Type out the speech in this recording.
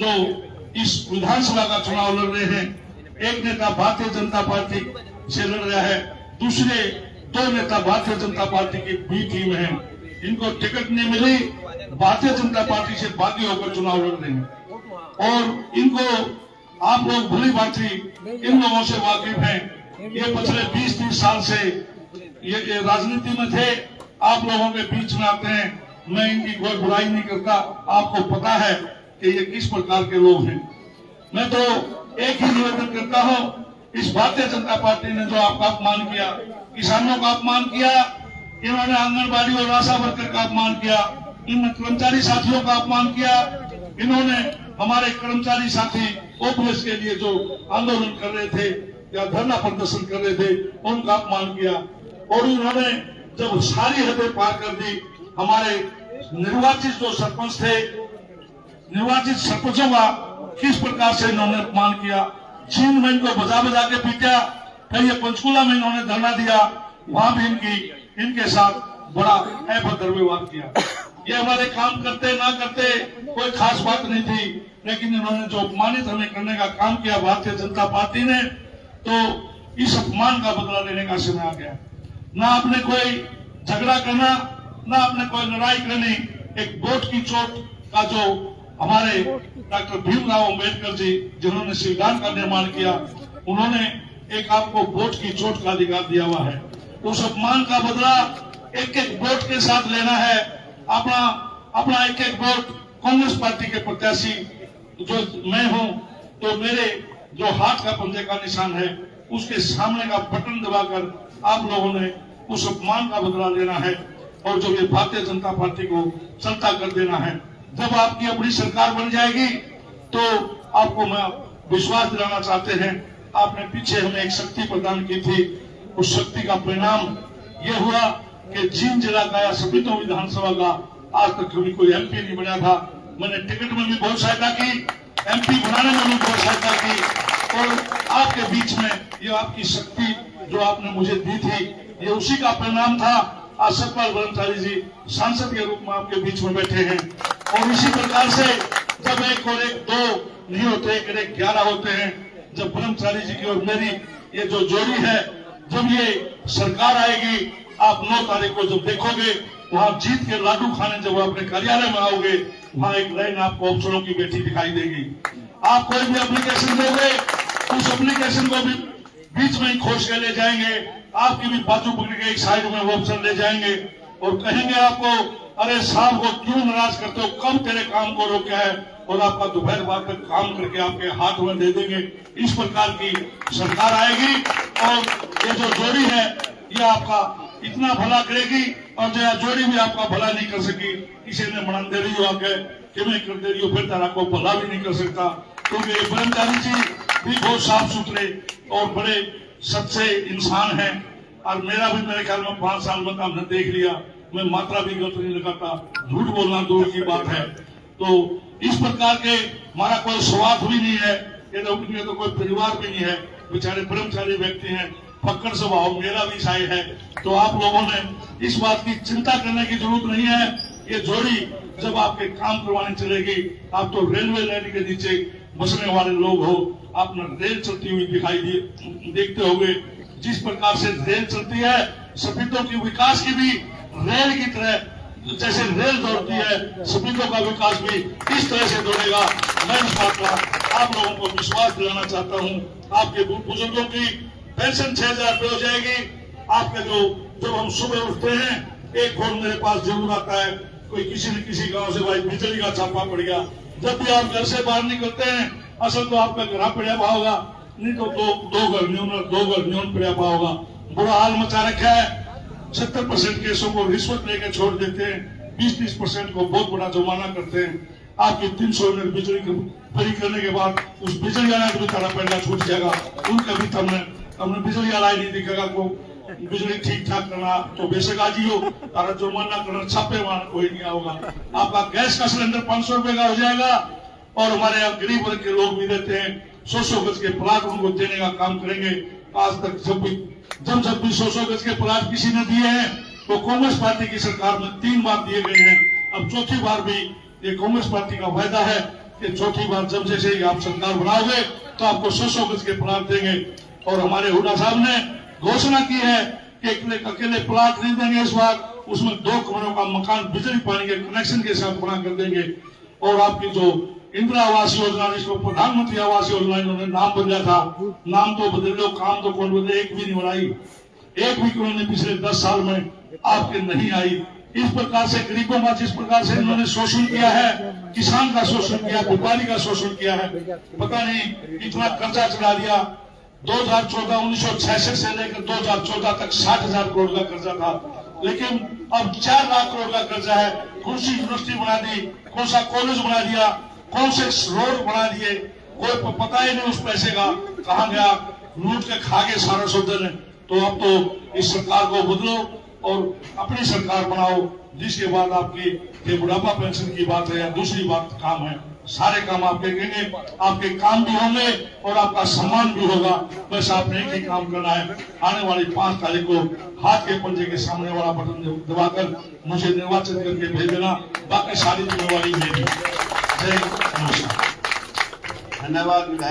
जो इस विधानसभा का चुनाव लड़ रहे हैं, एक नेता भारतीय जनता पार्टी से लड़ रहा है, दूसरे दो नेता भारतीय जनता पार्टी की बी टीम है। इनको टिकट नहीं मिली, भारतीय जनता पार्टी से बागी होकर चुनाव लड़ रहे हैं और इनको आप लोग भली भांति इन लोगों से वाकिफ हैं। ये पिछले 20-30 साल से ये राजनीति में थे, आप लोगों के बीच में आते हैं। मैं इनकी कोई बुराई नहीं करता, आपको पता है कि ये किस प्रकार के लोग हैं। मैं तो एक ही निवेदन करता हूँ, इस भारतीय जनता पार्टी ने जो आपका अपमान किया, किसानों का अपमान किया, इन्होंने आंगनबाड़ी और आशा वर्कर का अपमान किया, इन कर्मचारी साथियों का अपमान किया, इन्होंने हमारे कर्मचारी साथी ओपीएस के लिए जो आंदोलन कर रहे थे या धरना प्रदर्शन कर रहे थे उनका अपमान किया और इन्होंने जब सारी हदें पार कर दी, हमारे निर्वाचित जो सरपंच थे, निर्वाचित सरपंचों का किस प्रकार से इन्होंने अपमान किया। चीन में इनको बजा बजा के पीटा, फिर ये पंचकुला में इन्होंने धरना दिया, वहां भी इनके साथ बड़ा अभद्र व्यवहार किया। ये हमारे काम करते ना करते कोई खास बात नहीं थी, लेकिन इन्होंने जो अपमानित हमें करने का काम किया भारतीय जनता पार्टी ने, तो इस अपमान का बदला लेने का समय आ गया। ना आपने कोई झगड़ा करना, ना आपने कोई लड़ाई करनी। एक वोट की चोट का जो हमारे डॉक्टर भीमराव अंबेडकर जी जिन्होंने संविधान का निर्माण किया, उन्होंने एक आपको वोट की चोट का अधिकार दिया हुआ है। उस अपमान का बदला एक एक वोट के साथ लेना है। अपना एक एक वोट कांग्रेस पार्टी के प्रत्याशी जो मैं हूं, तो मेरे जो हाथ का पंजे का निशान है उसके सामने का बटन दबाकर आप लोगों ने उस अपमान का बदला लेना है और जो ये भारतीय जनता पार्टी को चलता कर देना है। जब आपकी अपनी सरकार बन जाएगी तो आपको मैं विश्वास दिलाना चाहते हैं, आपने पीछे हमें एक शक्ति प्रदान की थी, उस शक्ति का परिणाम यह हुआ कि जींद जिला का या सभी विधानसभा का आज तक कभी कोई एमपी नहीं बना था। मैंने टिकट में भी बहुत सहायता की, एमपी बनाने में भी बहुत सहायता की और आपके बीच में ये आपकी शक्ति जो आपने मुझे दी थी, ये उसी का परिणाम था। आज सतपाल ब्रह्मचारी जी सांसद के रूप में आपके बीच में बैठे हैं और इसी प्रकार से जब एक और एक दो नहीं होते, एक और एक 11 होते हैं। जब ब्रह्मचारी जी की और मेरी ये जो जोड़ी है, जब ये सरकार आएगी, आप 9 तारीख को जब देखोगे, वहां जीत के लाडू खाने जब अपने कार्यालय में आओगे, वहां एक लाइन आपको अफसरों की बेटी दिखाई देगी। आप कोई भी एप्लीकेशन दोगे, उस एप्लीकेशन को भी बीच में ही खोज के ले जाएंगे, आपकी भी बाजू पकड़ के एक साइड में वो अफसर ले जाएंगे और कहेंगे आपको, अरे साहब को क्यों नाराज करते हो, कब तेरे काम को रोका है, और आपका दोपहर बाद तक काम करके आपके हाथ में दे देंगे। इस प्रकार की सरकार आएगी और ये जो जोड़ी है ये आपका इतना भला करेगी और जो जोड़ी भी आपका भला नहीं कर सकी। किसी ने मना दे रही हो आके कि मैं कर दे रही हो, फिर तारा को भला भी नहीं कर सकता, क्योंकि ब्रह्मचारी जी भी बहुत साफ सुथरे और बड़े सच्चे इंसान हैं और मेरा भी मेरे ख्याल में 5 साल में हमने देख लिया, मैं मात्रा भी गलत नहीं लगाता, झूठ बोलना दूर की बात है। तो इस प्रकार के हमारा कोई स्वार्थ भी नहीं है, ये तो कोई परिवार भी नहीं है, बेचारे ब्रह्मचारी व्यक्ति हैं, फक्कड़ स्वभाव मेरा भी शायद है। तो आप लोगों ने इस बात की चिंता करने की जरूरत नहीं है। ये जोड़ी जब आपके काम करवाने चलेगी, आप तो रेलवे लाइन के नीचे बसने वाले लोग हो, आपने रेल चलती हुई दिखाई देखते होंगे। जिस प्रकार से रेल चलती है, सफेदों की विकास की भी रेल की तरह जैसे रेल दौड़ती है, सफेदों का विकास भी इस तरह से दौड़ेगा। मैं इस बात का आप लोगों को विश्वास दिलाना चाहता हूँ। आपके बुजुर्गों की पेंशन 6,000 रुपये हो जाएगी। आपके जब हम सुबह उठते हैं, एक फोन मेरे पास जरूर आता है, कोई किसी न किसी गांव से भाई बिजली का छापा पड़ गया। जब भी आप घर से बाहर निकलते हैं, असल तो आपका घर पड़ा हुआ होगा, नहीं तो दो घर न्यून पड़ा हुआ होगा। बुरा हाल मचा रखा है। 70% केसों को रिश्वत लेकर छोड़ देते हैं, 20-30% को बहुत बड़ा जुर्माना करते हैं। आपकी 300 यूनिट बिजली फ्री करने के बाद उस बिजली वाला भी तारा पैदा छूट जाएगा, उनका भी हमने बिजली वाला ही नहीं दिखेगा को बिजली ठीक ठाक करना, तो बेशक आज ही हो, तारा जुर्माना करना, छापे मारना कोई नहीं होगा। आपका गैस का सिलेंडर 500 रुपए का हो जाएगा और हमारे यहाँ गरीब वर्ग के लोग भी रहते हैं, 100 गज के प्लाट उनको देने का काम करेंगे। आज तक जब भी 100 गज के प्लाट किसी ने दिए हैं तो कांग्रेस पार्टी की सरकार में 3 बार दिए गए हैं। अब चौथी बार भी ये कांग्रेस पार्टी का वायदा है कि चौथी बार जब जैसे ही आप सरकार बनाओगे तो आपको 100 गज के प्लाट देंगे। और हमारे हुड्डा साहब ने घोषणा की है कि अकेले प्लाट नहीं देंगे इस बार, उसमें 2 कमरों का मकान बिजली पानी के कनेक्शन के साथ बना कर देंगे। और आपकी जो इंदिरा आवास योजना, जिसको प्रधानमंत्री आवास योजना इन्होंने नाम बदला था, नाम तो बदल लो, काम तो कौन बदले, एक भी नहीं बनाई, एक भी उन्होंने पिछले 10 साल में आपके नहीं आई। इस प्रकार से गरीबों का जिस प्रकार से इन्होंने शोषण किया है, किसान का शोषण किया, व्यापारी का शोषण किया है, पता नहीं इतना कर्जा चढ़ा दिया। 1966 से लेकर 2014 तक 60,000 करोड़ का कर्जा था, लेकिन अब 4 लाख करोड़ का कर्जा है। कौन सी यूनिवर्सिटी बना दी, कौन सा कॉलेज बना दिया, कौन से रोड बना दिए, कोई पता ही नहीं उस पैसे का कहाँ गया, लूट के खा गए सारा सौदे ने। तो अब तो इस सरकार को बदलो और अपनी सरकार बनाओ, जिसके बाद आपकी बुढ़ापा पेंशन की बात है या दूसरी बात काम है, सारे काम आप देखेंगे, आपके काम भी होंगे और आपका सम्मान भी होगा। बस आपने एक ही काम करना है, आने वाली 5 तारीख को हाथ के पंजे के सामने वाला बटन दबाकर मुझे निर्वाचित करके भेज देना, बाकी सारी जिम्मेवारी मेरी। जय नमस्कार। धन्यवाद।